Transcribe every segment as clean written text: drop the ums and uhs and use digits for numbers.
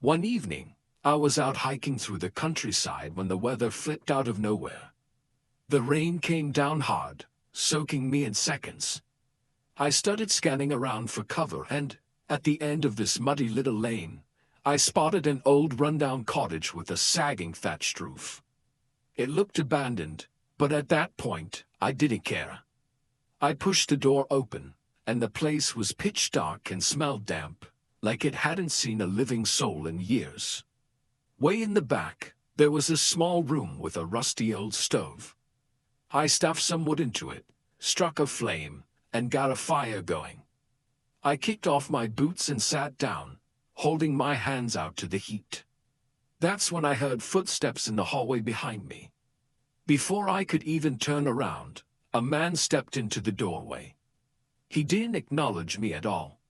One evening, I was out hiking through the countryside when the weather flipped out of nowhere. The rain came down hard, soaking me in seconds. I started scanning around for cover and, at the end of this muddy little lane, I spotted an old rundown cottage with a sagging thatched roof. It looked abandoned, but at that point, I didn't care. I pushed the door open, and the place was pitch dark and smelled damp, like it hadn't seen a living soul in years. Way in the back, there was a small room with a rusty old stove. I stuffed some wood into it, struck a flame, and got a fire going. I kicked off my boots and sat down, holding my hands out to the heat. That's when I heard footsteps in the hallway behind me. Before I could even turn around, a man stepped into the doorway. He didn't acknowledge me at all.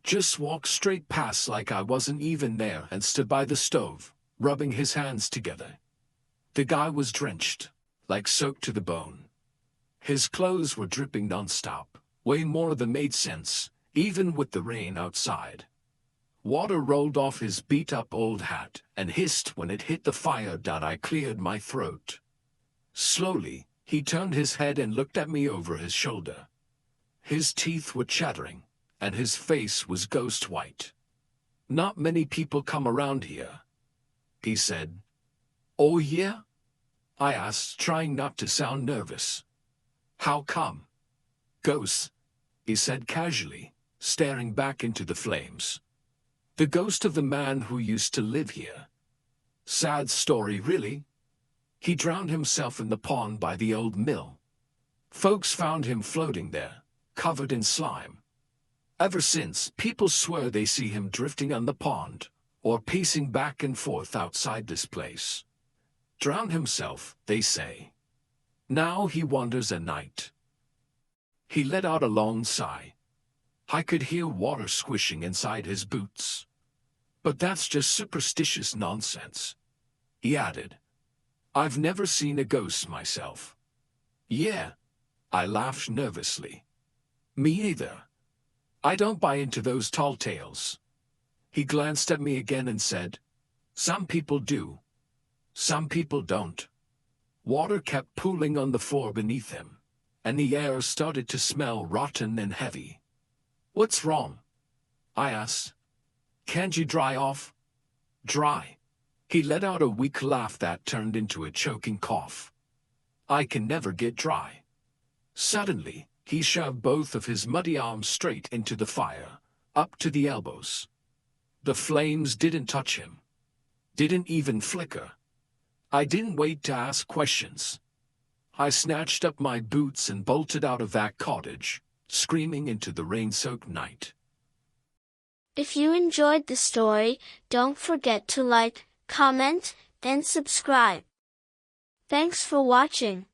Just walked straight past like I wasn't even there and stood by the stove, rubbing his hands together. The guy was drenched, like soaked to the bone. His clothes were dripping nonstop, way more than made sense, even with the rain outside. Water rolled off his beat-up old hat and hissed when it hit the fire. I cleared my throat. Slowly, he turned his head and looked at me over his shoulder. His teeth were chattering, and his face was ghost white. "Not many people come around here," he said. "Oh yeah?" I asked, trying not to sound nervous. "How come?" "Ghosts," he said casually, staring back into the flames. "The ghost of the man who used to live here. Sad story, really. He drowned himself in the pond by the old mill. Folks found him floating there, covered in slime. Ever since, people swear they see him drifting on the pond, or pacing back and forth outside this place. Drowned himself, they say. Now he wanders at night." He let out a long sigh. I could hear water squishing inside his boots. "But that's just superstitious nonsense," he added. "I've never seen a ghost myself." "Yeah," I laughed nervously. "Me either. I don't buy into those tall tales." He glanced at me again and said, "Some people do. Some people don't." Water kept pooling on the floor beneath him, and the air started to smell rotten and heavy. "What's wrong?" I asked. "Can't you dry off?" "Dry?" He let out a weak laugh that turned into a choking cough. "I can never get dry." Suddenly, he shoved both of his muddy arms straight into the fire, up to the elbows. The flames didn't touch him. Didn't even flicker. I didn't wait to ask questions. I snatched up my boots and bolted out of that cottage, screaming into the rain-soaked night. If you enjoyed the story, don't forget to like, comment, and subscribe. Thanks for watching.